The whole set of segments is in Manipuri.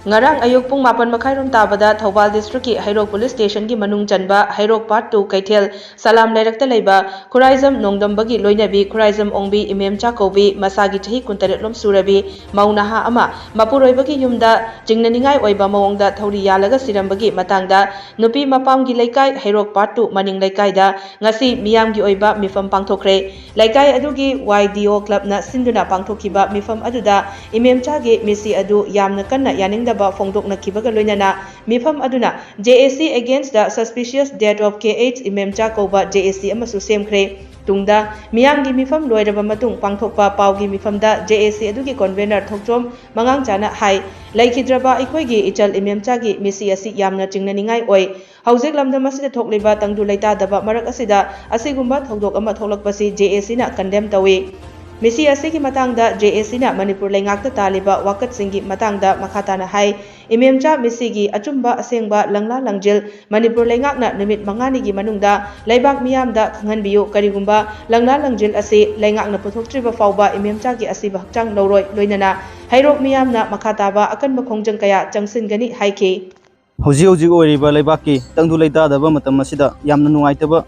Ngarang ayuk pung 4:30 tabada Thobal District ki Hairok Police Station ki manung chanba Hairok Part 2 Kaithel Salam Lairakta leiba Khuraizam Nongdambagi loinabi Khuraizam Ongbi Imemcha Kobi masagi chahi 38 lom surabi maunaha ama mapuroibagi yumda jingnaningai oiba mawongda thauri yalaga sirambagi matangda nupi mapamgi laikai Hairok Part 2 maning laikai da ngasi miyamgi oiba mifam pangthokre laikai adugi YDO Club na sinduna pangthokiba mifam aduda Imemcha gi misi adu yamna kanna yaning Fongdok kibaga loinana mifam aduna JAC against the suspicious death of KH Imemcha Koba JAC amasu semkhre tungda miyamgi mifam loiraba matung pangthokpa paugi mifamda JAC adugi convener thokchom mangang chana hai laikhidraba ikhoigi ichal Imemcha gi misi asi yamna chingnaningai oi haujek lamdam asida thokliba tangdu laita daba marak asida asigumba thokdok ama tholakpasi JAC na condemn tawi Misi asigi matangda JAC na Manipur laingakta taliba wakat singi matangda makhatana hai Imemcha misigi achumba asengba langla langjil Manipur laingakna numit mangani gi manungda laibak miyamda khanghanbiyu karigumba langla langjil asi laingakna puthoktriba fauba Imemcha gi asiba hakchang loroi loinana hairok miyamna makhataba akan makhongjang kaya changsingani haiki Hoji oiriba laibaki tangdu laita daba matam asida yamna nungaitaba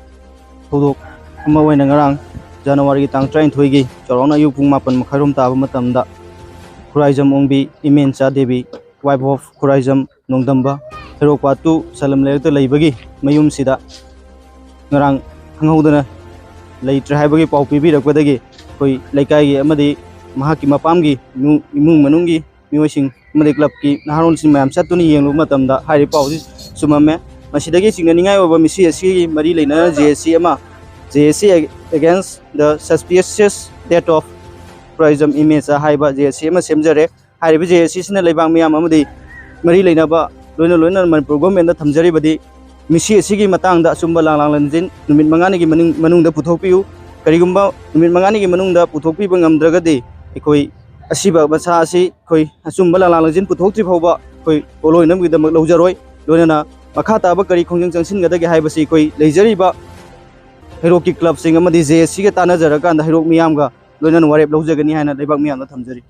thodok ama oina ngarang January tang 23 gi chorona yu pung 4:30 taba matamda Khuraizam Ongbi Imemcha Devi wife of Khuraizam Nongdamba Hairok Part 2 Salam Lairakta leibagi mayum sida ngarang khanghaudana leitre haibagi pau pibirakpadagi koi laikai gi amadi mahaki mapamgi imung manunggi miosing amadi club ki naharon sin mayam satuni yenglu matamda hairi pau sumame masidagi chingnaningai oba misi asi mari leina JAC ama JAC against the suspicious death of Khuraizam Imemcha haiba JAC ama semjare haiba JAC sina leibang miyam amadi mari leinaba loina Manipur government da thamjari badi misi asigi matangda sumba langlang lanjin numit mangani gi manungda puthokpiu karigumba numit mangani gi manungda puthokpiba ngamdragadi ikoi asiba masa asi koi sumba langlang lanjin puthokti phauba koi oloinam gi damak lawjaroi loina makha taba kari khongjang changsin gadagi haibasi koi leijariba Hairok Club sing amadi JAC ga tanajarakan Hairok miyam ga loinan warep lawjagani haina leibak miyam da thamjari